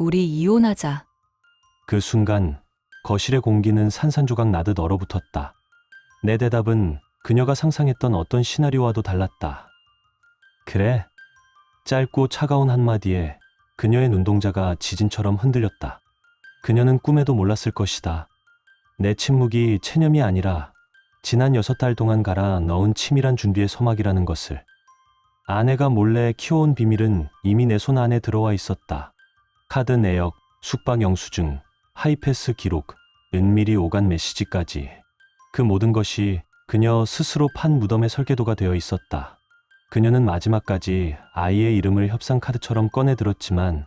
우리 이혼하자. 그 순간 거실의 공기는 산산조각 나듯 얼어붙었다. 내 대답은 그녀가 상상했던 어떤 시나리오와도 달랐다. 그래? 짧고 차가운 한마디에 그녀의 눈동자가 지진처럼 흔들렸다. 그녀는 꿈에도 몰랐을 것이다. 내 침묵이 체념이 아니라 지난 6달 동안 갈아 넣은 치밀한 준비의 소막이라는 것을. 아내가 몰래 키워온 비밀은 이미 내 손 안에 들어와 있었다. 카드 내역, 숙박 영수증, 하이패스 기록, 은밀히 오간 메시지까지. 그 모든 것이 그녀 스스로 판 무덤의 설계도가 되어 있었다. 그녀는 마지막까지 아이의 이름을 협상 카드처럼 꺼내 들었지만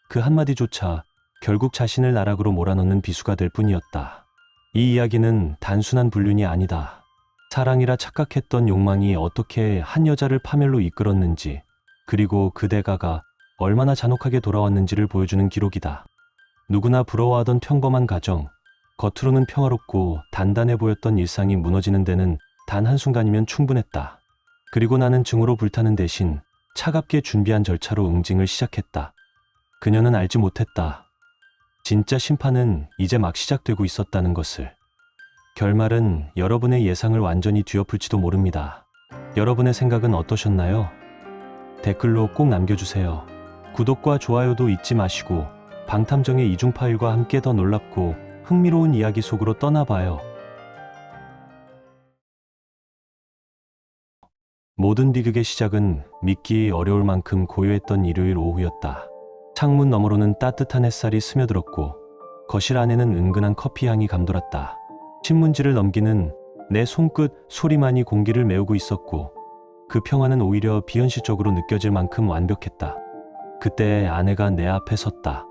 그 한마디조차 결국 자신을 나락으로 몰아넣는 비수가 될 뿐이었다. 이 이야기는 단순한 불륜이 아니다. 사랑이라 착각했던 욕망이 어떻게 한 여자를 파멸로 이끌었는지, 그리고 그 대가가 얼마나 잔혹하게 돌아왔는지를 보여주는 기록이다. 누구나 부러워하던 평범한 가정, 겉으로는 평화롭고 단단해 보였던 일상이 무너지는 데는 단 한순간이면 충분했다. 그리고 나는 증오로 불타는 대신 차갑게 준비한 절차로 응징을 시작했다. 그녀는 알지 못했다. 진짜 심판은 이제 막 시작되고 있었다는 것을. 결말은 여러분의 예상을 완전히 뒤엎을지도 모릅니다. 여러분의 생각은 어떠셨나요? 댓글로 꼭 남겨주세요. 구독과 좋아요도 잊지 마시고 방탐정의 이중 파일과 함께 더 놀랍고 흥미로운 이야기 속으로 떠나봐요. 모든 비극의 시작은 믿기 어려울 만큼 고요했던 일요일 오후였다. 창문 너머로는 따뜻한 햇살이 스며들었고 거실 안에는 은근한 커피 향이 감돌았다. 신문지를 넘기는 내 손끝 소리만이 공기를 메우고 있었고 그 평화는 오히려 비현실적으로 느껴질 만큼 완벽했다. 그때 아내가 내 앞에 섰다.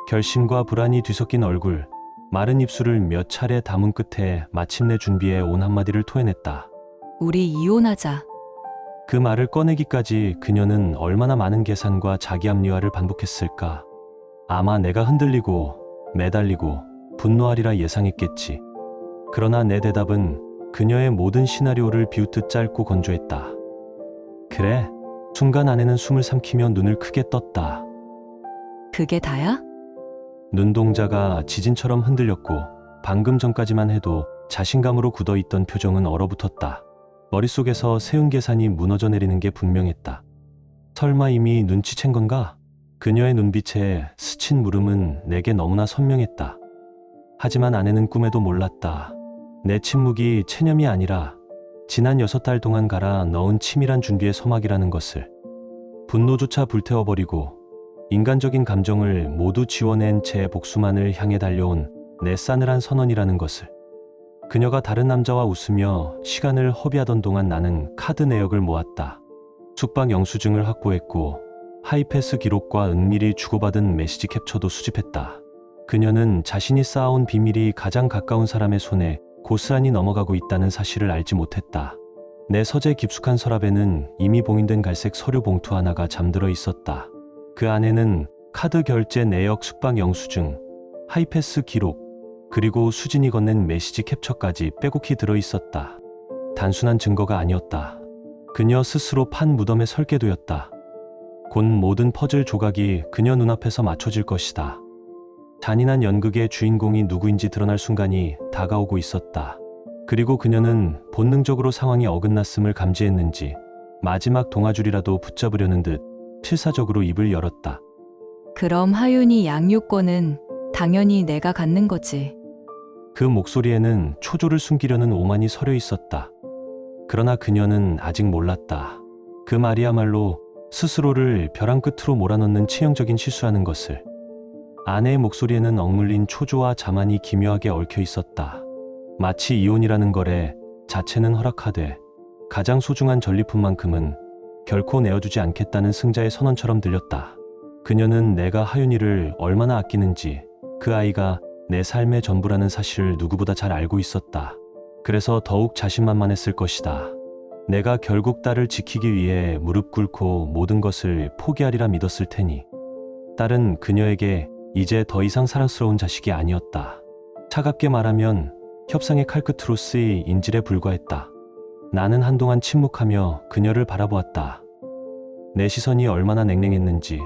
결심과 불안이 뒤섞인 얼굴, 마른 입술을 몇 차례 담은 끝에 마침내 준비해 온 한마디를 토해냈다. 우리 이혼하자. 그 말을 꺼내기까지 그녀는 얼마나 많은 계산과 자기 합리화를 반복했을까. 아마 내가 흔들리고 매달리고 분노하리라 예상했겠지. 그러나 내 대답은 그녀의 모든 시나리오를 비웃듯 짧고 건조했다. 그래. 순간 아내는 숨을 삼키며 눈을 크게 떴다. 그게 다야? 눈동자가 지진처럼 흔들렸고 방금 전까지만 해도 자신감으로 굳어있던 표정은 얼어붙었다. 머릿속에서 세운 계산이 무너져 내리는 게 분명했다. 설마 이미 눈치챈 건가? 그녀의 눈빛에 스친 물음은 내게 너무나 선명했다. 하지만 아내는 꿈에도 몰랐다. 내 침묵이 체념이 아니라 지난 6달 동안 갈아 넣은 치밀한 준비의 소막이라는 것을. 분노조차 불태워버리고 인간적인 감정을 모두 지워낸 제 복수만을 향해 달려온 내 싸늘한 선언이라는 것을. 그녀가 다른 남자와 웃으며 시간을 허비하던 동안 나는 카드 내역을 모았다. 숙박 영수증을 확보했고 하이패스 기록과 은밀히 주고받은 메시지 캡처도 수집했다. 그녀는 자신이 쌓아온 비밀이 가장 가까운 사람의 손에 고스란히 넘어가고 있다는 사실을 알지 못했다. 내 서재 깊숙한 서랍에는 이미 봉인된 갈색 서류 봉투 하나가 잠들어 있었다. 그 안에는 카드 결제 내역, 숙박 영수증, 하이패스 기록, 그리고 수진이 건넨 메시지 캡처까지 빼곡히 들어있었다. 단순한 증거가 아니었다. 그녀 스스로 판 무덤의 설계도였다. 곧 모든 퍼즐 조각이 그녀 눈앞에서 맞춰질 것이다. 잔인한 연극의 주인공이 누구인지 드러날 순간이 다가오고 있었다. 그리고 그녀는 본능적으로 상황이 어긋났음을 감지했는지 마지막 동아줄이라도 붙잡으려는 듯 필사적으로 입을 열었다. 그럼 하윤이 양육권은 당연히 내가 갖는 거지. 그 목소리에는 초조를 숨기려는 오만이 서려 있었다. 그러나 그녀는 아직 몰랐다. 그 말이야말로 스스로를 벼랑 끝으로 몰아넣는 치명적인 실수하는 것을. 아내의 목소리에는 억눌린 초조와 자만이 기묘하게 얽혀 있었다. 마치 이혼이라는 거래 자체는 허락하되 가장 소중한 전리품만큼은 결코 내어주지 않겠다는 승자의 선언처럼 들렸다. 그녀는 내가 하윤이를 얼마나 아끼는지, 그 아이가 내 삶의 전부라는 사실을 누구보다 잘 알고 있었다. 그래서 더욱 자신만만했을 것이다. 내가 결국 딸을 지키기 위해 무릎 꿇고 모든 것을 포기하리라 믿었을 테니. 딸은 그녀에게 이제 더 이상 사랑스러운 자식이 아니었다. 차갑게 말하면 협상의 칼끝으로 쓰이 인질에 불과했다. 나는 한동안 침묵하며 그녀를 바라보았다. 내 시선이 얼마나 냉랭했는지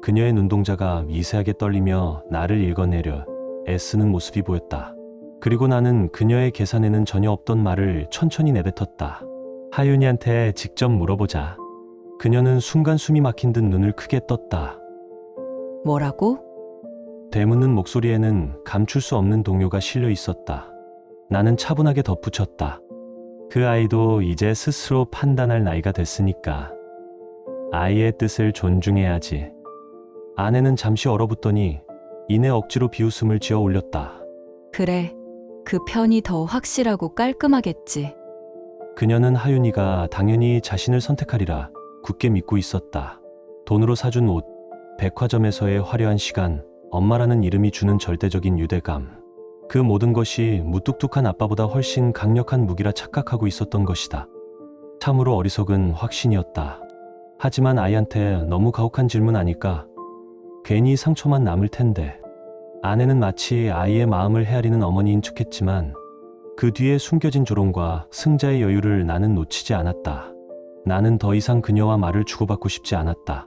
그녀의 눈동자가 미세하게 떨리며 나를 읽어내려 애쓰는 모습이 보였다. 그리고 나는 그녀의 계산에는 전혀 없던 말을 천천히 내뱉었다. 하윤이한테 직접 물어보자. 그녀는 순간 숨이 막힌 듯 눈을 크게 떴다. 뭐라고? 되묻는 목소리에는 감출 수 없는 동요가 실려 있었다. 나는 차분하게 덧붙였다. 그 아이도 이제 스스로 판단할 나이가 됐으니까 아이의 뜻을 존중해야지. 아내는 잠시 얼어붙더니 이내 억지로 비웃음을 지어 올렸다. 그래, 그 편이 더 확실하고 깔끔하겠지. 그녀는 하윤이가 당연히 자신을 선택하리라 굳게 믿고 있었다. 돈으로 사준 옷, 백화점에서의 화려한 시간, 엄마라는 이름이 주는 절대적인 유대감. 그 모든 것이 무뚝뚝한 아빠보다 훨씬 강력한 무기라 착각하고 있었던 것이다. 참으로 어리석은 확신이었다. 하지만 아이한테 너무 가혹한 질문 아닐까? 괜히 상처만 남을 텐데. 아내는 마치 아이의 마음을 헤아리는 어머니인 척했지만 그 뒤에 숨겨진 조롱과 승자의 여유를 나는 놓치지 않았다. 나는 더 이상 그녀와 말을 주고받고 싶지 않았다.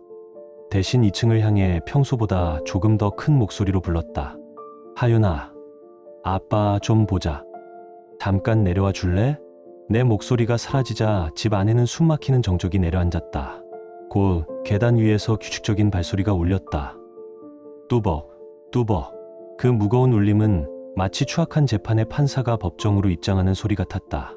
대신 2층을 향해 평소보다 조금 더 큰 목소리로 불렀다. 하윤아, 아빠 좀 보자. 잠깐 내려와 줄래? 내 목소리가 사라지자 집 안에는 숨막히는 정적이 내려앉았다. 곧 계단 위에서 규칙적인 발소리가 울렸다. 뚜벅, 뚜벅. 그 무거운 울림은 마치 추악한 재판의 판사가 법정으로 입장하는 소리 같았다.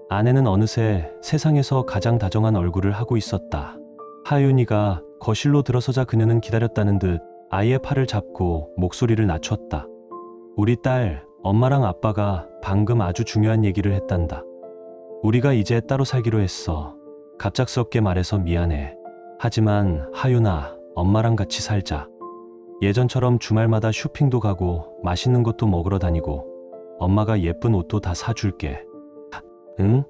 아내는 어느새 세상에서 가장 다정한 얼굴을 하고 있었다. 하윤이가 거실로 들어서자 그녀는 기다렸다는 듯 아이의 팔을 잡고 목소리를 낮췄다. 우리 딸, 엄마랑 아빠가 방금 아주 중요한 얘기를 했단다. 우리가 이제 따로 살기로 했어. 갑작스럽게 말해서 미안해. 하지만 하윤아, 엄마랑 같이 살자. 예전처럼 주말마다 쇼핑도 가고 맛있는 것도 먹으러 다니고 엄마가 예쁜 옷도 다 사줄게. 응?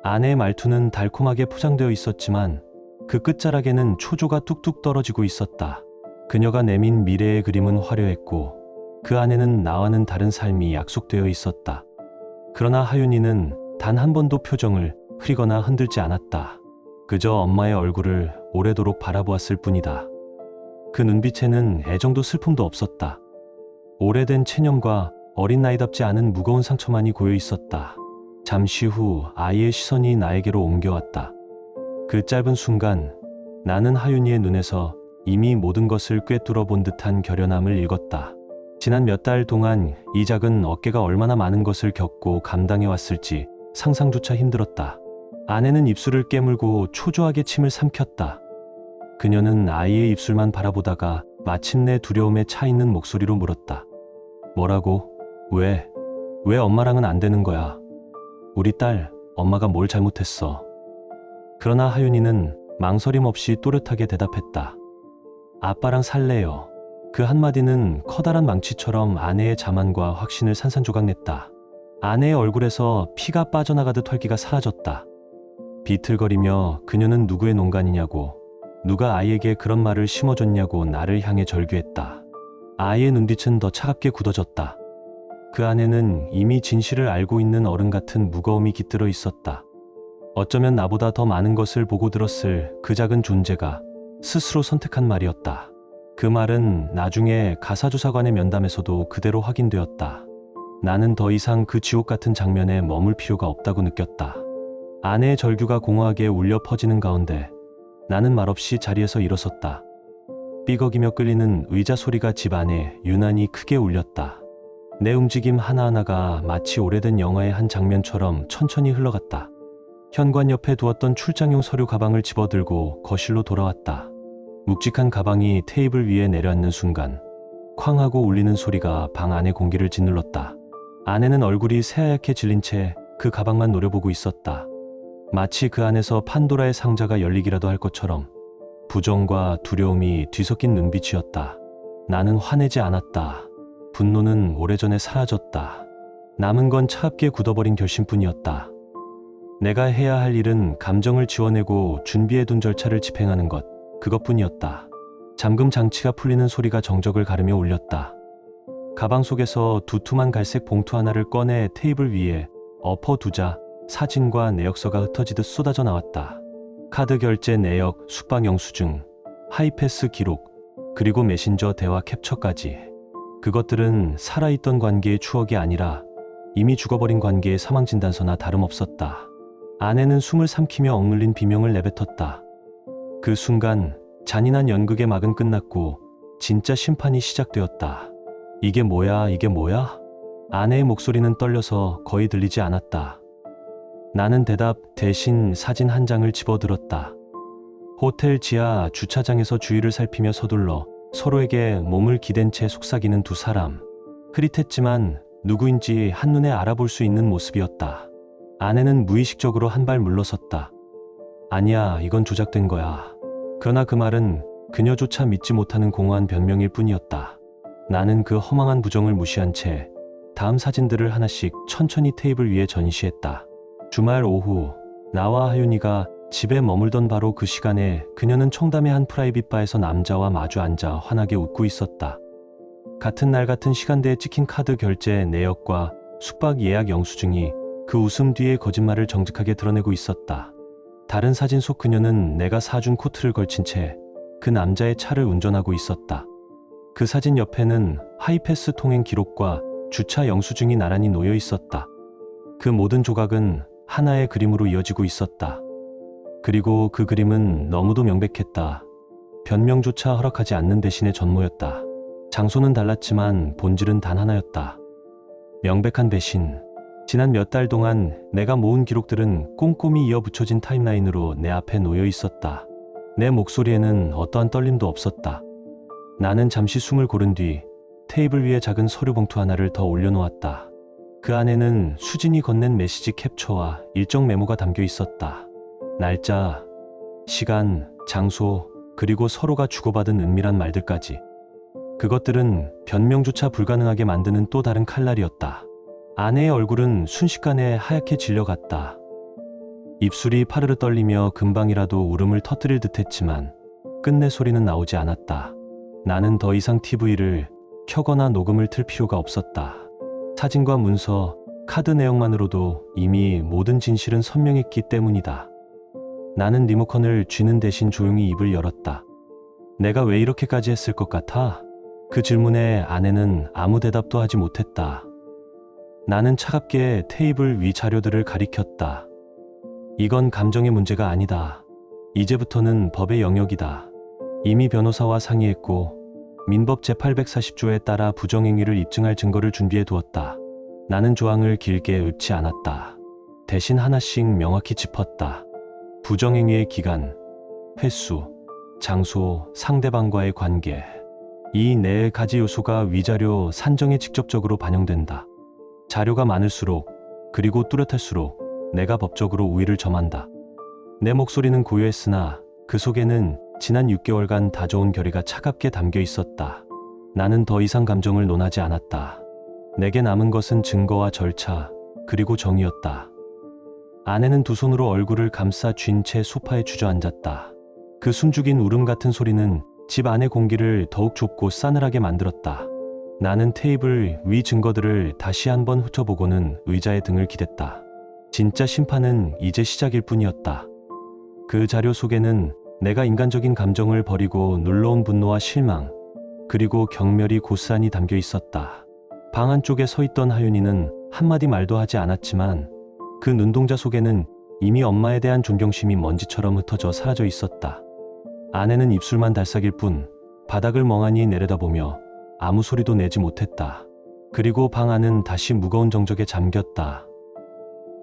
아내의 말투는 달콤하게 포장되어 있었지만 그 끝자락에는 초조가 뚝뚝 떨어지고 있었다. 그녀가 내민 미래의 그림은 화려했고 그 안에는 나와는 다른 삶이 약속되어 있었다. 그러나 하윤이는 단 한 번도 표정을 흐리거나 흔들지 않았다. 그저 엄마의 얼굴을 오래도록 바라보았을 뿐이다. 그 눈빛에는 애정도 슬픔도 없었다. 오래된 체념과 어린 나이답지 않은 무거운 상처만이 고여 있었다. 잠시 후 아이의 시선이 나에게로 옮겨왔다. 그 짧은 순간 나는 하윤이의 눈에서 이미 모든 것을 꿰뚫어 본 듯한 결연함을 읽었다. 지난 몇 달 동안 이 작은 어깨가 얼마나 많은 것을 겪고 감당해왔을지 상상조차 힘들었다. 아내는 입술을 깨물고 초조하게 침을 삼켰다. 그녀는 아이의 입술만 바라보다가 마침내 두려움에 차 있는 목소리로 물었다. 뭐라고? 왜 엄마랑은 안 되는 거야? 우리 딸, 엄마가 뭘 잘못했어? 그러나 하윤이는 망설임 없이 또렷하게 대답했다. 아빠랑 살래요. 그 한마디는 커다란 망치처럼 아내의 자만과 확신을 산산조각냈다. 아내의 얼굴에서 피가 빠져나가듯 활기가 사라졌다. 비틀거리며 그녀는 누구의 농간이냐고, 누가 아이에게 그런 말을 심어줬냐고 나를 향해 절규했다. 아이의 눈빛은 더 차갑게 굳어졌다. 그 안에는 이미 진실을 알고 있는 어른 같은 무거움이 깃들어 있었다. 어쩌면 나보다 더 많은 것을 보고 들었을 그 작은 존재가 스스로 선택한 말이었다. 그 말은 나중에 가사조사관의 면담에서도 그대로 확인되었다. 나는 더 이상 그 지옥 같은 장면에 머물 필요가 없다고 느꼈다. 아내의 절규가 공허하게 울려 퍼지는 가운데 나는 말없이 자리에서 일어섰다. 삐걱이며 끌리는 의자 소리가 집 안에 유난히 크게 울렸다. 내 움직임 하나하나가 마치 오래된 영화의 한 장면처럼 천천히 흘러갔다. 현관 옆에 두었던 출장용 서류 가방을 집어들고 거실로 돌아왔다. 묵직한 가방이 테이블 위에 내려앉는 순간 쾅 하고 울리는 소리가 방 안의 공기를 짓눌렀다. 아내는 얼굴이 새하얗게 질린 채 그 가방만 노려보고 있었다. 마치 그 안에서 판도라의 상자가 열리기라도 할 것처럼 부정과 두려움이 뒤섞인 눈빛이었다. 나는 화내지 않았다. 분노는 오래전에 사라졌다. 남은 건 차갑게 굳어버린 결심뿐이었다. 내가 해야 할 일은 감정을 지워내고 준비해둔 절차를 집행하는 것, 그것뿐이었다. 잠금 장치가 풀리는 소리가 정적을 가르며 울렸다. 가방 속에서 두툼한 갈색 봉투 하나를 꺼내 테이블 위에 엎어두자 사진과 내역서가 흩어지듯 쏟아져 나왔다. 카드 결제 내역, 숙박 영수증, 하이패스 기록, 그리고 메신저 대화 캡처까지. 그것들은 살아있던 관계의 추억이 아니라 이미 죽어버린 관계의 사망진단서나 다름없었다. 아내는 숨을 삼키며 억눌린 비명을 내뱉었다. 그 순간 잔인한 연극의 막은 끝났고 진짜 심판이 시작되었다. 이게 뭐야, 이게 뭐야? 아내의 목소리는 떨려서 거의 들리지 않았다. 나는 대답 대신 사진 한 장을 집어들었다. 호텔 지하 주차장에서 주위를 살피며 서둘러 서로에게 몸을 기댄 채 속삭이는 두 사람. 흐릿했지만 누구인지 한눈에 알아볼 수 있는 모습이었다. 아내는 무의식적으로 한 발 물러섰다. 아니야, 이건 조작된 거야. 그러나 그 말은 그녀조차 믿지 못하는 공허한 변명일 뿐이었다. 나는 그 허망한 부정을 무시한 채 다음 사진들을 하나씩 천천히 테이블 위에 전시했다. 주말 오후 나와 하윤이가 집에 머물던 바로 그 시간에 그녀는 청담의 한 프라이빗 바에서 남자와 마주 앉아 환하게 웃고 있었다. 같은 날 같은 시간대에 찍힌 카드 결제 내역과 숙박 예약 영수증이 그 웃음 뒤에 거짓말을 정직하게 드러내고 있었다. 다른 사진 속 그녀는 내가 사준 코트를 걸친 채 그 남자의 차를 운전하고 있었다. 그 사진 옆에는 하이패스 통행 기록과 주차 영수증이 나란히 놓여 있었다. 그 모든 조각은 하나의 그림으로 이어지고 있었다. 그리고 그 그림은 너무도 명백했다. 변명조차 허락하지 않는 대신에 전모였다. 장소는 달랐지만 본질은 단 하나였다. 명백한 배신. 지난 몇 달 동안 내가 모은 기록들은 꼼꼼히 이어 붙여진 타임라인으로 내 앞에 놓여 있었다. 내 목소리에는 어떠한 떨림도 없었다. 나는 잠시 숨을 고른 뒤 테이블 위에 작은 서류 봉투 하나를 더 올려놓았다. 그 안에는 수진이 건넨 메시지 캡처와 일정 메모가 담겨 있었다. 날짜, 시간, 장소, 그리고 서로가 주고받은 은밀한 말들까지. 그것들은 변명조차 불가능하게 만드는 또 다른 칼날이었다. 아내의 얼굴은 순식간에 하얗게 질려갔다. 입술이 파르르 떨리며 금방이라도 울음을 터뜨릴 듯했지만 끝내 소리는 나오지 않았다. 나는 더 이상 TV를 켜거나 녹음을 틀 필요가 없었다. 사진과 문서, 카드 내용만으로도 이미 모든 진실은 선명했기 때문이다. 나는 리모컨을 쥐는 대신 조용히 입을 열었다. 내가 왜 이렇게까지 했을 것 같아? 그 질문에 아내는 아무 대답도 하지 못했다. 나는 차갑게 테이블 위 자료들을 가리켰다. 이건 감정의 문제가 아니다. 이제부터는 법의 영역이다. 이미 변호사와 상의했고 민법 제840조에 따라 부정행위를 입증할 증거를 준비해 두었다. 나는 조항을 길게 읊지 않았다. 대신 하나씩 명확히 짚었다. 부정행위의 기간, 횟수, 장소, 상대방과의 관계. 이 네 가지 요소가 위자료 산정에 직접적으로 반영된다. 자료가 많을수록, 그리고 뚜렷할수록 내가 법적으로 우위를 점한다. 내 목소리는 고요했으나 그 속에는 지난 6개월간 다져온 결의가 차갑게 담겨 있었다. 나는 더 이상 감정을 논하지 않았다. 내게 남은 것은 증거와 절차, 그리고 정의였다. 아내는 두 손으로 얼굴을 감싸 쥔 채 소파에 주저앉았다. 그 숨죽인 울음 같은 소리는 집 안의 공기를 더욱 좁고 싸늘하게 만들었다. 나는 테이블 위 증거들을 다시 한번 훑어보고는 의자에 등을 기댔다. 진짜 심판은 이제 시작일 뿐이었다. 그 자료 속에는 내가 인간적인 감정을 버리고 눌러온 분노와 실망, 그리고 경멸이 고스란히 담겨 있었다. 방 안쪽에 서 있던 하윤이는 한마디 말도 하지 않았지만 그 눈동자 속에는 이미 엄마에 대한 존경심이 먼지처럼 흩어져 사라져 있었다. 아내는 입술만 달싹일 뿐 바닥을 멍하니 내려다보며 아무 소리도 내지 못했다. 그리고 방 안은 다시 무거운 정적에 잠겼다.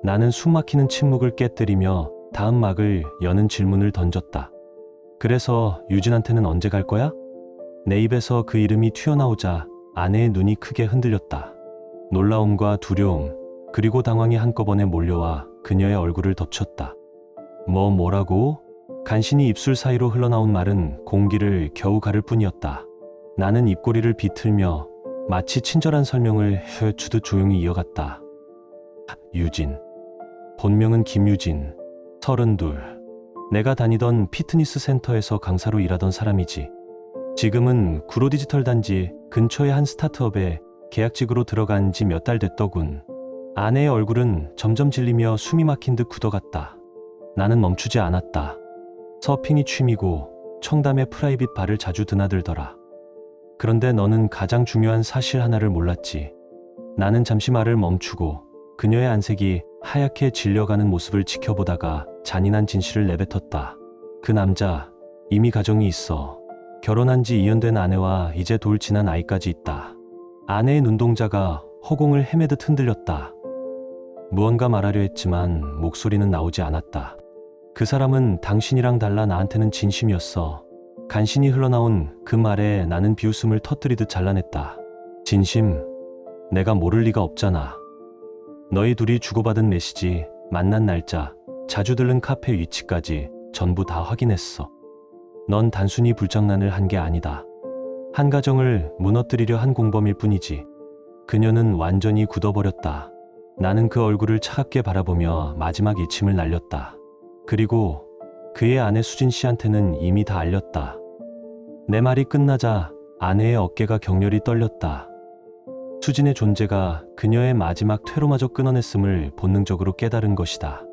나는 숨막히는 침묵을 깨뜨리며 다음 막을 여는 질문을 던졌다. 그래서 유진한테는 언제 갈 거야? 내 입에서 그 이름이 튀어나오자 아내의 눈이 크게 흔들렸다. 놀라움과 두려움, 그리고 당황이 한꺼번에 몰려와 그녀의 얼굴을 덮쳤다. 뭐라고? 간신히 입술 사이로 흘러나온 말은 공기를 겨우 가를 뿐이었다. 나는 입꼬리를 비틀며 마치 친절한 설명을 해주듯 조용히 이어갔다. 유진. 본명은 김유진. 32. 내가 다니던 피트니스 센터에서 강사로 일하던 사람이지. 지금은 구로디지털 단지 근처의 한 스타트업에 계약직으로 들어간 지 몇 달 됐더군. 아내의 얼굴은 점점 질리며 숨이 막힌 듯 굳어갔다. 나는 멈추지 않았다. 서핑이 취미고 청담의 프라이빗 바를 자주 드나들더라. 그런데 너는 가장 중요한 사실 하나를 몰랐지. 나는 잠시 말을 멈추고 그녀의 안색이 하얗게 질려가는 모습을 지켜보다가 잔인한 진실을 내뱉었다. 그 남자 이미 가정이 있어. 결혼한 지 2년 된 아내와 이제 돌 지난 아이까지 있다. 아내의 눈동자가 허공을 헤매듯 흔들렸다. 무언가 말하려 했지만 목소리는 나오지 않았다. 그 사람은 당신이랑 달라 나한테는 진심이었어. 간신히 흘러나온 그 말에 나는 비웃음을 터뜨리듯 잘라냈다. 진심? 내가 모를 리가 없잖아. 너희 둘이 주고받은 메시지, 만난 날짜, 자주 들른 카페 위치까지 전부 다 확인했어. 넌 단순히 불장난을 한 게 아니다. 한 가정을 무너뜨리려 한 공범일 뿐이지. 그녀는 완전히 굳어버렸다. 나는 그 얼굴을 차갑게 바라보며 마지막 일침을 날렸다. 그리고 그의 아내 수진 씨한테는 이미 다 알렸다. 내 말이 끝나자 아내의 어깨가 격렬히 떨렸다. 수진의 존재가 그녀의 마지막 퇴로마저 끊어냈음을 본능적으로 깨달은 것이다.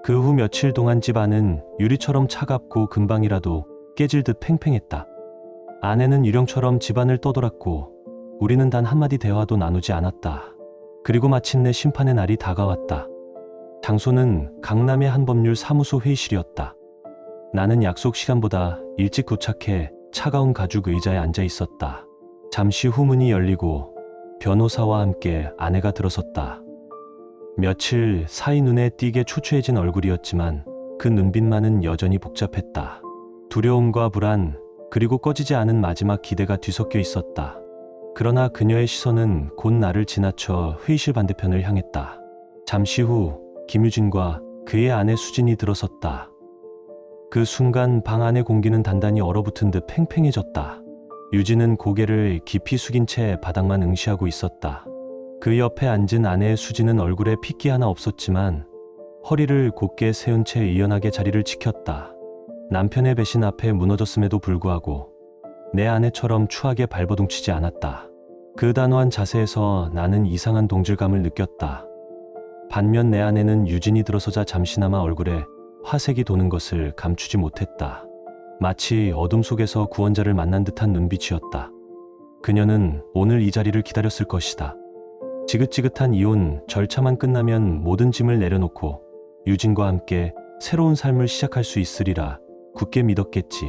그 후 며칠 동안 집 안은 유리처럼 차갑고 금방이라도 깨질 듯 팽팽했다. 아내는 유령처럼 집안을 떠돌았고 우리는 단 한마디 대화도 나누지 않았다. 그리고 마침내 심판의 날이 다가왔다. 장소는 강남의 한 법률 사무소 회의실이었다. 나는 약속 시간보다 일찍 도착해 차가운 가죽 의자에 앉아 있었다. 잠시 후 문이 열리고 변호사와 함께 아내가 들어섰다. 며칠 사이 눈에 띄게 초췌해진 얼굴이었지만 그 눈빛만은 여전히 복잡했다. 두려움과 불안, 그리고 꺼지지 않은 마지막 기대가 뒤섞여 있었다. 그러나 그녀의 시선은 곧 나를 지나쳐 회의실 반대편을 향했다. 잠시 후 김유진과 그의 아내 수진이 들어섰다. 그 순간 방 안의 공기는 단단히 얼어붙은 듯 팽팽해졌다. 유진은 고개를 깊이 숙인 채 바닥만 응시하고 있었다. 그 옆에 앉은 아내의 수진은 얼굴에 핏기 하나 없었지만 허리를 곧게 세운 채 의연하게 자리를 지켰다. 남편의 배신 앞에 무너졌음에도 불구하고 내 아내처럼 추하게 발버둥치지 않았다. 그 단호한 자세에서 나는 이상한 동질감을 느꼈다. 반면 내 아내는 유진이 들어서자 잠시나마 얼굴에 화색이 도는 것을 감추지 못했다. 마치 어둠 속에서 구원자를 만난 듯한 눈빛이었다. 그녀는 오늘 이 자리를 기다렸을 것이다. 지긋지긋한 이혼 절차만 끝나면 모든 짐을 내려놓고 유진과 함께 새로운 삶을 시작할 수 있으리라 굳게 믿었겠지.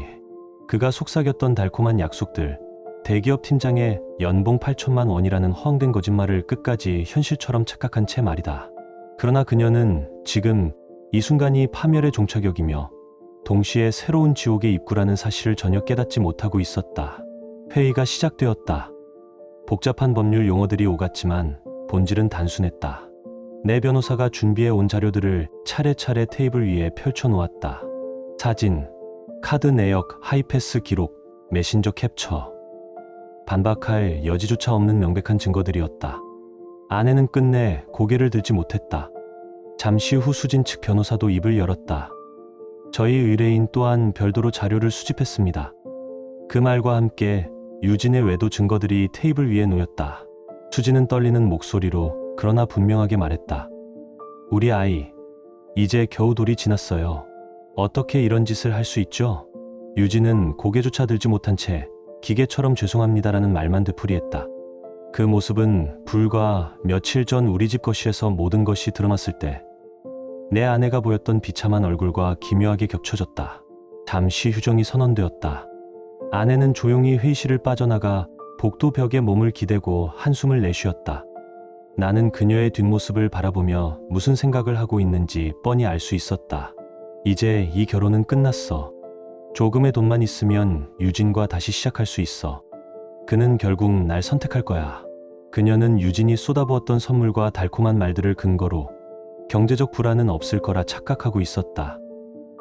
그가 속삭였던 달콤한 약속들, 대기업 팀장의 연봉 8천만 원이라는 허황된 거짓말을 끝까지 현실처럼 착각한 채 말이다. 그러나 그녀는 지금 이 순간이 파멸의 종착역이며 동시에 새로운 지옥의 입구라는 사실을 전혀 깨닫지 못하고 있었다. 회의가 시작되었다. 복잡한 법률 용어들이 오갔지만 본질은 단순했다. 내 변호사가 준비해 온 자료들을 차례차례 테이블 위에 펼쳐놓았다. 사진, 카드 내역, 하이패스 기록, 메신저 캡처. 반박할 여지조차 없는 명백한 증거들이었다. 아내는 끝내 고개를 들지 못했다. 잠시 후 수진 측 변호사도 입을 열었다. 저희 의뢰인 또한 별도로 자료를 수집했습니다. 그 말과 함께 유진의 외도 증거들이 테이블 위에 놓였다. 수진은 떨리는 목소리로 그러나 분명하게 말했다. 우리 아이, 이제 겨우 돌이 지났어요. 어떻게 이런 짓을 할 수 있죠? 유진은 고개조차 들지 못한 채 기계처럼 죄송합니다라는 말만 되풀이했다. 그 모습은 불과 며칠 전 우리 집 거실에서 모든 것이 드러났을 때 내 아내가 보였던 비참한 얼굴과 기묘하게 겹쳐졌다. 잠시 휴정이 선언되었다. 아내는 조용히 회의실을 빠져나가 복도 벽에 몸을 기대고 한숨을 내쉬었다. 나는 그녀의 뒷모습을 바라보며 무슨 생각을 하고 있는지 뻔히 알 수 있었다. 이제 이 결혼은 끝났어. 조금의 돈만 있으면 유진과 다시 시작할 수 있어. 그는 결국 날 선택할 거야. 그녀는 유진이 쏟아부었던 선물과 달콤한 말들을 근거로 경제적 불안은 없을 거라 착각하고 있었다.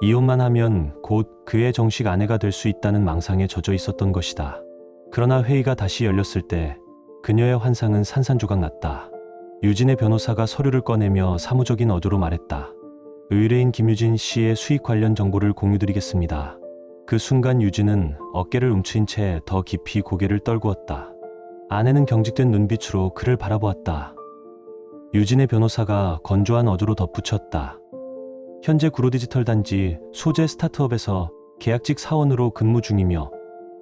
이혼만 하면 곧 그의 정식 아내가 될 수 있다는 망상에 젖어 있었던 것이다. 그러나 회의가 다시 열렸을 때 그녀의 환상은 산산조각 났다. 유진의 변호사가 서류를 꺼내며 사무적인 어조로 말했다. 의뢰인 김유진 씨의 수익 관련 정보를 공유드리겠습니다. 그 순간 유진은 어깨를 움츠린 채 더 깊이 고개를 떨구었다. 아내는 경직된 눈빛으로 그를 바라보았다. 유진의 변호사가 건조한 어조로 덧붙였다. 현재 구로디지털 단지 소재 스타트업에서 계약직 사원으로 근무 중이며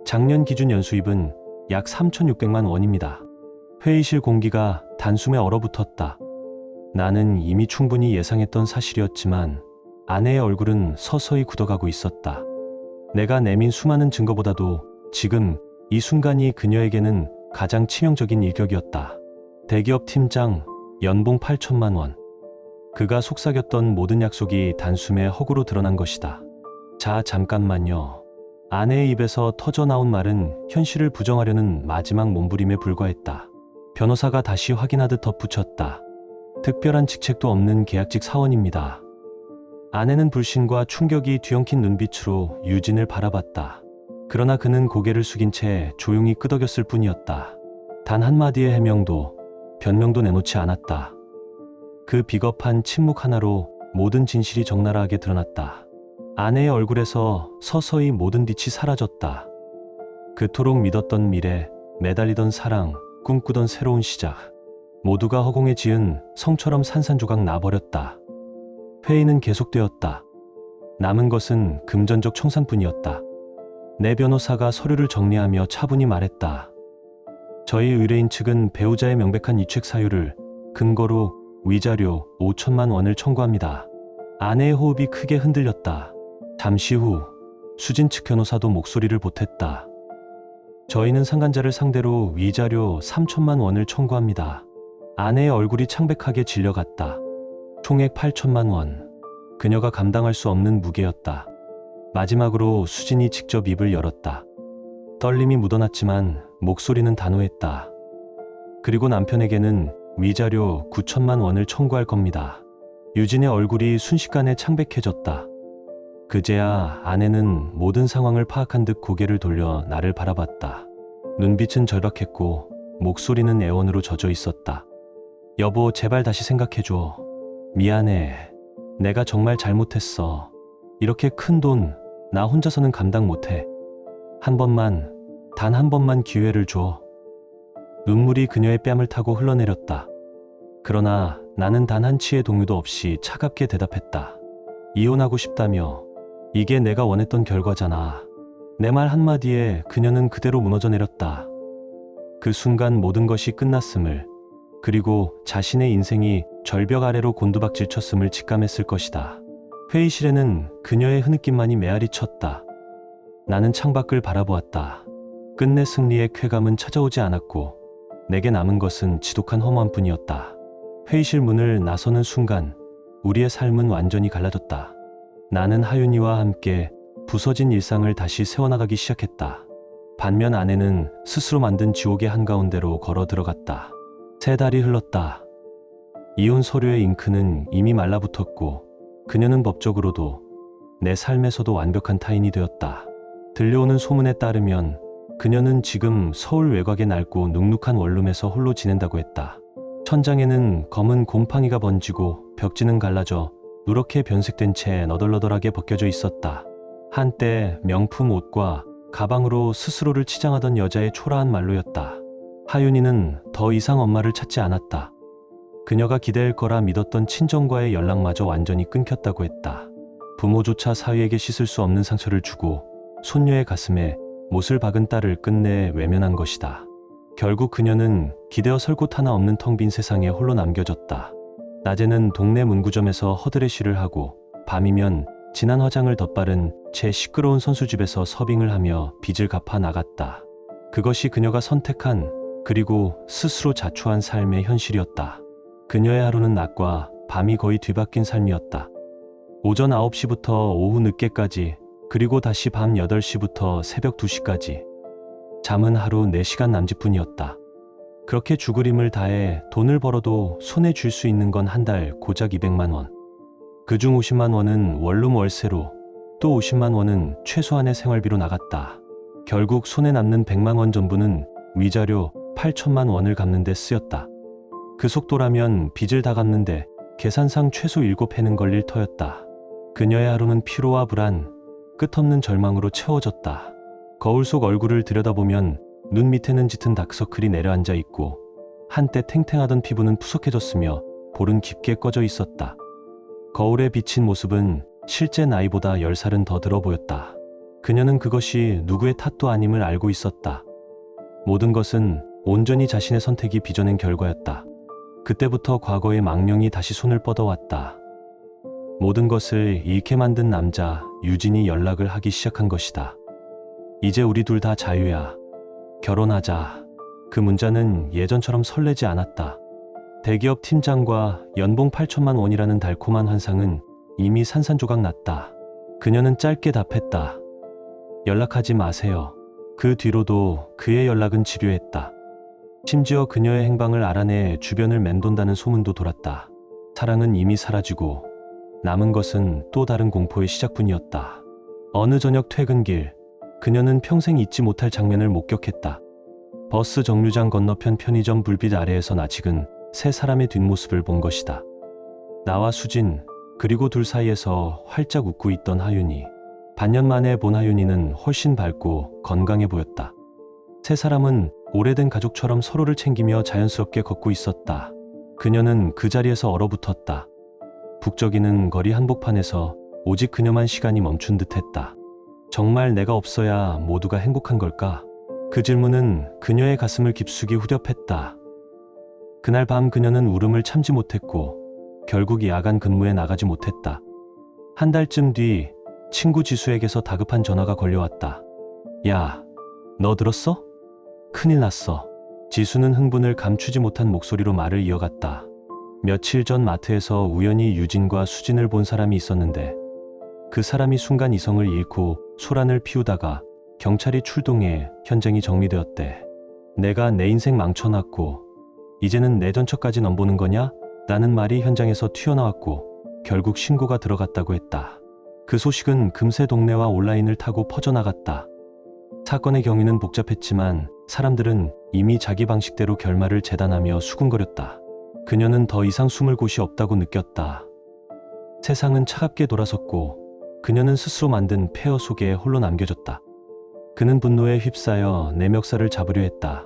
작년 기준 연수입은 약 3,600만 원입니다. 회의실 공기가 단숨에 얼어붙었다. 나는 이미 충분히 예상했던 사실이었지만 아내의 얼굴은 서서히 굳어가고 있었다. 내가 내민 수많은 증거보다도 지금 이 순간이 그녀에게는 가장 치명적인 일격이었다. 대기업 팀장, 연봉 8천만 원. 그가 속삭였던 모든 약속이 단숨에 허구로 드러난 것이다. 자, 잠깐만요. 아내의 입에서 터져나온 말은 현실을 부정하려는 마지막 몸부림에 불과했다. 변호사가 다시 확인하듯 덧붙였다. 특별한 직책도 없는 계약직 사원입니다. 아내는 불신과 충격이 뒤엉킨 눈빛으로 유진을 바라봤다. 그러나 그는 고개를 숙인 채 조용히 끄덕였을 뿐이었다. 단 한마디의 해명도, 변명도 내놓지 않았다. 그 비겁한 침묵 하나로 모든 진실이 적나라하게 드러났다. 아내의 얼굴에서 서서히 모든 빛이 사라졌다. 그토록 믿었던 미래, 매달리던 사랑, 꿈꾸던 새로운 시작. 모두가 허공에 지은 성처럼 산산조각 나버렸다. 회의는 계속되었다. 남은 것은 금전적 청산뿐이었다. 내 변호사가 서류를 정리하며 차분히 말했다. 저희 의뢰인 측은 배우자의 명백한 이책 사유를 근거로 위자료 5천만 원을 청구합니다. 아내의 호흡이 크게 흔들렸다. 잠시 후 수진 측 변호사도 목소리를 보탰다. 저희는 상간자를 상대로 위자료 3천만 원을 청구합니다. 아내의 얼굴이 창백하게 질려갔다. 총액 8천만 원. 그녀가 감당할 수 없는 무게였다. 마지막으로 수진이 직접 입을 열었다. 떨림이 묻어났지만 목소리는 단호했다. 그리고 남편에게는 위자료 9천만 원을 청구할 겁니다. 유진의 얼굴이 순식간에 창백해졌다. 그제야 아내는 모든 상황을 파악한 듯 고개를 돌려 나를 바라봤다. 눈빛은 절박했고 목소리는 애원으로 젖어 있었다. 여보, 제발 다시 생각해줘. 미안해. 내가 정말 잘못했어. 이렇게 큰 돈 나 혼자서는 감당 못해. 한 번만, 단 한 번만 기회를 줘. 눈물이 그녀의 뺨을 타고 흘러내렸다. 그러나 나는 단 한치의 동요도 없이 차갑게 대답했다. 이혼하고 싶다며. 이게 내가 원했던 결과잖아. 내 말 한마디에 그녀는 그대로 무너져 내렸다. 그 순간 모든 것이 끝났음을, 그리고 자신의 인생이 절벽 아래로 곤두박질 쳤음을 직감했을 것이다. 회의실에는 그녀의 흐느낌만이 메아리 쳤다. 나는 창밖을 바라보았다. 끝내 승리의 쾌감은 찾아오지 않았고 내게 남은 것은 지독한 허무함뿐이었다. 회의실 문을 나서는 순간 우리의 삶은 완전히 갈라졌다. 나는 하윤이와 함께 부서진 일상을 다시 세워나가기 시작했다. 반면 아내는 스스로 만든 지옥의 한가운데로 걸어 들어갔다. 3달이 흘렀다. 이혼 서류의 잉크는 이미 말라붙었고 그녀는 법적으로도 내 삶에서도 완벽한 타인이 되었다. 들려오는 소문에 따르면 그녀는 지금 서울 외곽의 낡고 눅눅한 원룸에서 홀로 지낸다고 했다. 천장에는 검은 곰팡이가 번지고 벽지는 갈라져 누렇게 변색된 채 너덜너덜하게 벗겨져 있었다. 한때 명품 옷과 가방으로 스스로를 치장하던 여자의 초라한 말로였다. 하윤이는 더 이상 엄마를 찾지 않았다. 그녀가 기댈 거라 믿었던 친정과의 연락마저 완전히 끊겼다고 했다. 부모조차 사위에게 씻을 수 없는 상처를 주고 손녀의 가슴에 못을 박은 딸을 끝내 외면한 것이다. 결국 그녀는 기대어 설 곳 하나 없는 텅 빈 세상에 홀로 남겨졌다. 낮에는 동네 문구점에서 허드레쉬를 하고 밤이면 진한 화장을 덧바른 채 시끄러운 선술집에서 서빙을 하며 빚을 갚아 나갔다. 그것이 그녀가 선택한, 그리고 스스로 자초한 삶의 현실이었다. 그녀의 하루는 낮과 밤이 거의 뒤바뀐 삶이었다. 오전 9시부터 오후 늦게까지, 그리고 다시 밤 8시부터 새벽 2시까지. 잠은 하루 4시간 남짓뿐이었다. 그렇게 죽을 힘을 다해 돈을 벌어도 손에 쥘 수 있는 건 한 달 고작 200만 원. 그중 50만 원은 원룸 월세로, 또 50만 원은 최소한의 생활비로 나갔다. 결국 손에 남는 100만 원 전부는 위자료 8천만 원을 갚는 데 쓰였다. 그 속도라면 빚을 다 갚는데 계산상 최소 7회는 걸릴 터였다. 그녀의 하루는 피로와 불안, 끝없는 절망으로 채워졌다. 거울 속 얼굴을 들여다보면 눈 밑에는 짙은 다크서클이 내려앉아 있고 한때 탱탱하던 피부는 푸석해졌으며 볼은 깊게 꺼져 있었다. 거울에 비친 모습은 실제 나이보다 10살은 더 들어 보였다. 그녀는 그것이 누구의 탓도 아님을 알고 있었다. 모든 것은 온전히 자신의 선택이 빚어낸 결과였다. 그때부터 과거의 망령이 다시 손을 뻗어왔다. 모든 것을 잃게 만든 남자 유진이 연락을 하기 시작한 것이다. 이제 우리 둘 다 자유야. 결혼하자. 그 문자는 예전처럼 설레지 않았다. 대기업 팀장과 연봉 8천만 원이라는 달콤한 환상은 이미 산산조각 났다. 그녀는 짧게 답했다. 연락하지 마세요. 그 뒤로도 그의 연락은 지류했다. 심지어 그녀의 행방을 알아내 주변을 맴돈다는 소문도 돌았다. 사랑은 이미 사라지고 남은 것은 또 다른 공포의 시작뿐이었다. 어느 저녁 퇴근길, 그녀는 평생 잊지 못할 장면을 목격했다. 버스 정류장 건너편 편의점 불빛 아래에선 아직은 세 사람의 뒷모습을 본 것이다. 나와 수진, 그리고 둘 사이에서 활짝 웃고 있던 하윤이. 반년 만에 본 하윤이는 훨씬 밝고 건강해 보였다. 세 사람은 오래된 가족처럼 서로를 챙기며 자연스럽게 걷고 있었다. 그녀는 그 자리에서 얼어붙었다. 북적이는 거리 한복판에서 오직 그녀만 시간이 멈춘 듯했다. 정말 내가 없어야 모두가 행복한 걸까? 그 질문은 그녀의 가슴을 깊숙이 후렵했다. 그날 밤 그녀는 울음을 참지 못했고 결국 야간 근무에 나가지 못했다. 한 달쯤 뒤 친구 지수에게서 다급한 전화가 걸려왔다. 야, 너 들었어? 큰일 났어. 지수는 흥분을 감추지 못한 목소리로 말을 이어갔다. 며칠 전 마트에서 우연히 유진과 수진을 본 사람이 있었는데 그 사람이 순간 이성을 잃고 소란을 피우다가 경찰이 출동해 현장이 정리되었대. 내가 내 인생 망쳐놨고 이제는 내 전처까지 넘보는 거냐? 라는 말이 현장에서 튀어나왔고 결국 신고가 들어갔다고 했다. 그 소식은 금세 동네와 온라인을 타고 퍼져나갔다. 사건의 경위는 복잡했지만 사람들은 이미 자기 방식대로 결말을 재단하며 수군거렸다. 그녀는 더 이상 숨을 곳이 없다고 느꼈다. 세상은 차갑게 돌아섰고 그녀는 스스로 만든 폐허 속에 홀로 남겨졌다. 그는 분노에 휩싸여 내 멱살을 잡으려 했다.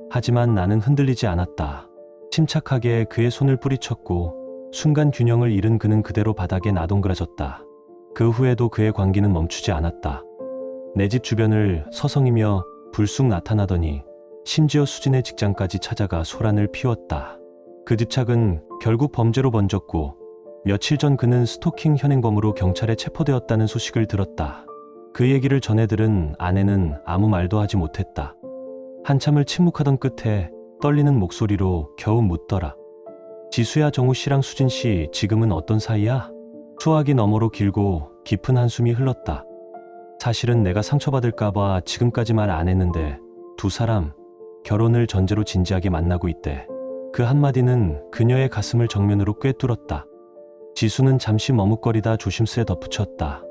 하지만 나는 흔들리지 않았다. 침착하게 그의 손을 뿌리쳤고 순간 균형을 잃은 그는 그대로 바닥에 나동그라졌다. 그 후에도 그의 광기는 멈추지 않았다. 내 집 주변을 서성이며 불쑥 나타나더니 심지어 수진의 직장까지 찾아가 소란을 피웠다. 그 집착은 결국 범죄로 번졌고 며칠 전 그는 스토킹 현행범으로 경찰에 체포되었다는 소식을 들었다. 그 얘기를 전해 들은 아내는 아무 말도 하지 못했다. 한참을 침묵하던 끝에 떨리는 목소리로 겨우 묻더라. 지수야, 정우 씨랑 수진 씨 지금은 어떤 사이야? 수화기 너머로 길고 깊은 한숨이 흘렀다. 사실은 내가 상처받을까봐 지금까지 말 안 했는데 두 사람 결혼을 전제로 진지하게 만나고 있대. 그 한마디는 그녀의 가슴을 정면으로 꿰뚫었다. 지수는 잠시 머뭇거리다 조심스레 덧붙였다.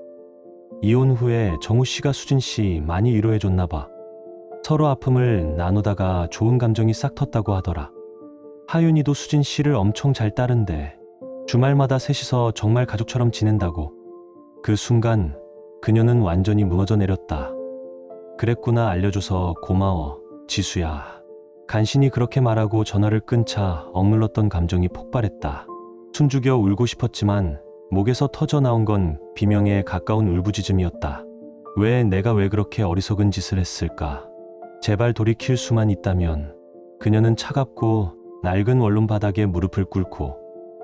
이혼 후에 정우 씨가 수진 씨 많이 위로해줬나 봐. 서로 아픔을 나누다가 좋은 감정이 싹 텄다고 하더라. 하윤이도 수진 씨를 엄청 잘 따른대. 주말마다 셋이서 정말 가족처럼 지낸다고. 그 순간 그녀는 완전히 무너져 내렸다. 그랬구나, 알려줘서 고마워, 지수야. 간신히 그렇게 말하고 전화를 끊자 억눌렀던 감정이 폭발했다. 숨죽여 울고 싶었지만 목에서 터져나온 건 비명에 가까운 울부짖음이었다. 내가 왜 그렇게 어리석은 짓을 했을까? 제발 돌이킬 수만 있다면. 그녀는 차갑고 낡은 원룸 바닥에 무릎을 꿇고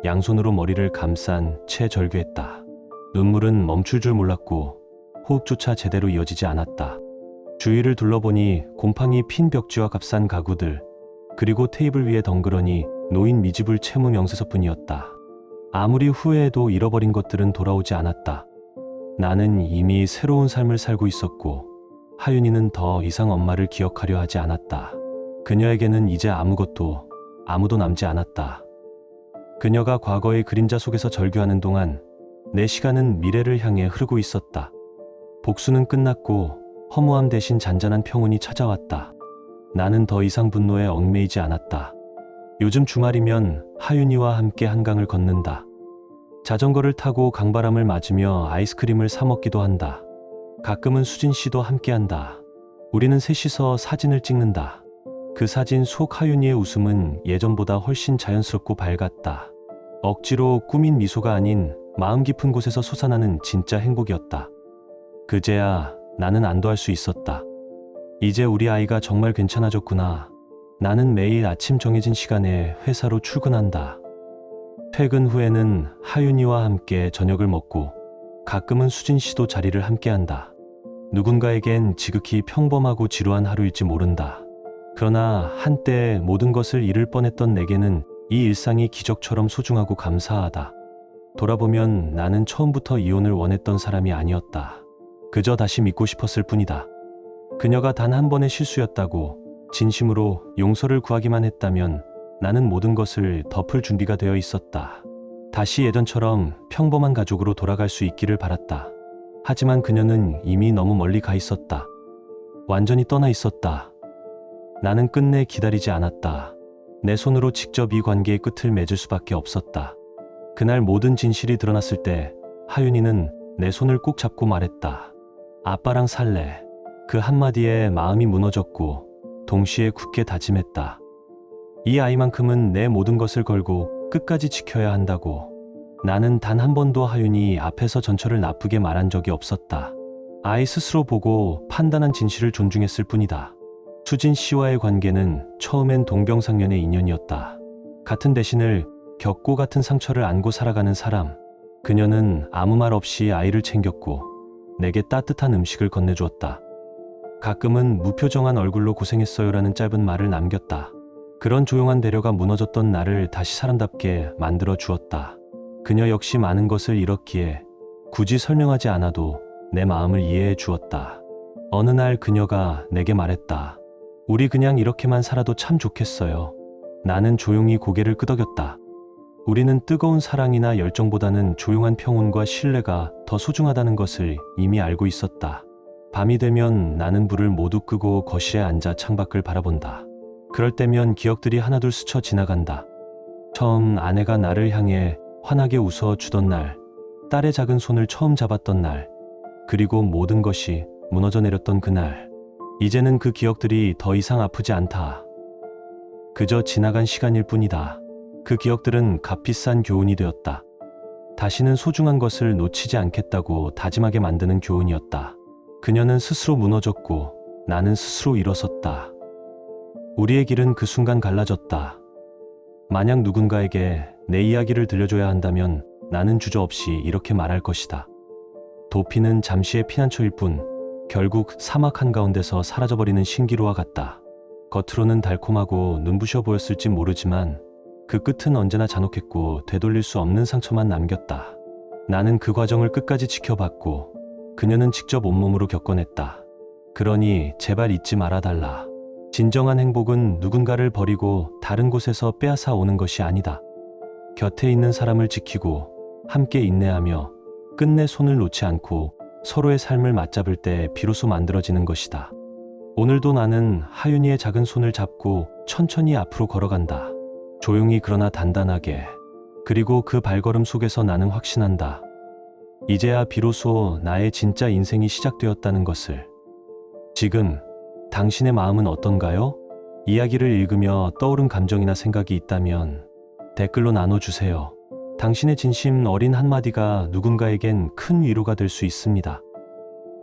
양손으로 머리를 감싼 채 절규했다. 눈물은 멈출 줄 몰랐고 호흡조차 제대로 이어지지 않았다. 주위를 둘러보니 곰팡이 핀 벽지와 값싼 가구들, 그리고 테이블 위에 덩그러니 놓인 미지불 채무 명세서뿐이었다. 아무리 후회해도 잃어버린 것들은 돌아오지 않았다. 나는 이미 새로운 삶을 살고 있었고 하윤이는 더 이상 엄마를 기억하려 하지 않았다. 그녀에게는 이제 아무도 남지 않았다. 그녀가 과거의 그림자 속에서 절규하는 동안 내 시간은 미래를 향해 흐르고 있었다. 복수는 끝났고 허무함 대신 잔잔한 평온이 찾아왔다. 나는 더 이상 분노에 얽매이지 않았다. 요즘 주말이면 하윤이와 함께 한강을 걷는다. 자전거를 타고 강바람을 맞으며 아이스크림을 사 먹기도 한다. 가끔은 수진 씨도 함께한다. 우리는 셋이서 사진을 찍는다. 그 사진 속 하윤이의 웃음은 예전보다 훨씬 자연스럽고 밝았다. 억지로 꾸민 미소가 아닌 마음 깊은 곳에서 솟아나는 진짜 행복이었다. 그제야 나는 안도할 수 있었다. 이제 우리 아이가 정말 괜찮아졌구나. 나는 매일 아침 정해진 시간에 회사로 출근한다. 퇴근 후에는 하윤이와 함께 저녁을 먹고 가끔은 수진 씨도 자리를 함께한다. 누군가에겐 지극히 평범하고 지루한 하루일지 모른다. 그러나 한때 모든 것을 잃을 뻔했던 내게는 이 일상이 기적처럼 소중하고 감사하다. 돌아보면 나는 처음부터 이혼을 원했던 사람이 아니었다. 그저 다시 믿고 싶었을 뿐이다. 그녀가 단 한 번의 실수였다고 진심으로 용서를 구하기만 했다면 나는 모든 것을 덮을 준비가 되어 있었다. 다시 예전처럼 평범한 가족으로 돌아갈 수 있기를 바랐다. 하지만 그녀는 이미 너무 멀리 가 있었다. 완전히 떠나 있었다. 나는 끝내 기다리지 않았다. 내 손으로 직접 이 관계의 끝을 맺을 수밖에 없었다. 그날 모든 진실이 드러났을 때 하윤이는 내 손을 꼭 잡고 말했다. 아빠랑 살래. 그 한마디에 마음이 무너졌고 동시에 굳게 다짐했다. 이 아이만큼은 내 모든 것을 걸고 끝까지 지켜야 한다고. 나는 단 한 번도 하윤이 앞에서 전철을 나쁘게 말한 적이 없었다. 아이 스스로 보고 판단한 진실을 존중했을 뿐이다. 수진 씨와의 관계는 처음엔 동병상련의 인연이었다. 같은 대신을 겪고 같은 상처를 안고 살아가는 사람. 그녀는 아무 말 없이 아이를 챙겼고 내게 따뜻한 음식을 건네주었다. 가끔은 무표정한 얼굴로 고생했어요라는 짧은 말을 남겼다. 그런 조용한 배려가 무너졌던 나를 다시 사람답게 만들어 주었다. 그녀 역시 많은 것을 잃었기에 굳이 설명하지 않아도 내 마음을 이해해 주었다. 어느 날 그녀가 내게 말했다. 우리 그냥 이렇게만 살아도 참 좋겠어요. 나는 조용히 고개를 끄덕였다. 우리는 뜨거운 사랑이나 열정보다는 조용한 평온과 신뢰가 더 소중하다는 것을 이미 알고 있었다. 밤이 되면 나는 불을 모두 끄고 거실에 앉아 창밖을 바라본다. 그럴 때면 기억들이 하나둘 스쳐 지나간다. 처음 아내가 나를 향해 환하게 웃어 주던 날, 딸의 작은 손을 처음 잡았던 날, 그리고 모든 것이 무너져 내렸던 그날. 이제는 그 기억들이 더 이상 아프지 않다. 그저 지나간 시간일 뿐이다. 그 기억들은 값비싼 교훈이 되었다. 다시는 소중한 것을 놓치지 않겠다고 다짐하게 만드는 교훈이었다. 그녀는 스스로 무너졌고 나는 스스로 일어섰다. 우리의 길은 그 순간 갈라졌다. 만약 누군가에게 내 이야기를 들려줘야 한다면 나는 주저없이 이렇게 말할 것이다. 도피는 잠시의 피난처일 뿐 결국 사막 한가운데서 사라져버리는 신기루와 같다. 겉으로는 달콤하고 눈부셔 보였을지 모르지만 그 끝은 언제나 잔혹했고 되돌릴 수 없는 상처만 남겼다. 나는 그 과정을 끝까지 지켜봤고 그녀는 직접 온몸으로 겪어냈다. 그러니 제발 잊지 말아달라. 진정한 행복은 누군가를 버리고 다른 곳에서 빼앗아 오는 것이 아니다. 곁에 있는 사람을 지키고 함께 인내하며 끝내 손을 놓지 않고 서로의 삶을 맞잡을 때 비로소 만들어지는 것이다. 오늘도 나는 하윤이의 작은 손을 잡고 천천히 앞으로 걸어간다. 조용히 그러나 단단하게. 그리고 그 발걸음 속에서 나는 확신한다. 이제야 비로소 나의 진짜 인생이 시작되었다는 것을. 지금 당신의 마음은 어떤가요? 이야기를 읽으며 떠오른 감정이나 생각이 있다면 댓글로 나눠주세요. 당신의 진심 어린 한마디가 누군가에겐 큰 위로가 될 수 있습니다.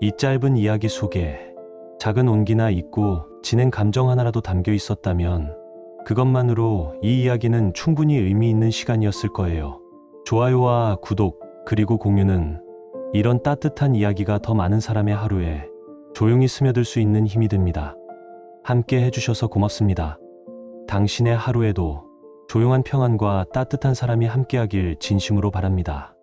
이 짧은 이야기 속에 작은 온기나 잊고 지낸 감정 하나라도 담겨 있었다면 그것만으로 이 이야기는 충분히 의미 있는 시간이었을 거예요. 좋아요와 구독 그리고 공유는 이런 따뜻한 이야기가 더 많은 사람의 하루에 조용히 스며들 수 있는 힘이 됩니다. 함께 해주셔서 고맙습니다. 당신의 하루에도 조용한 평안과 따뜻한 사람이 함께하길 진심으로 바랍니다.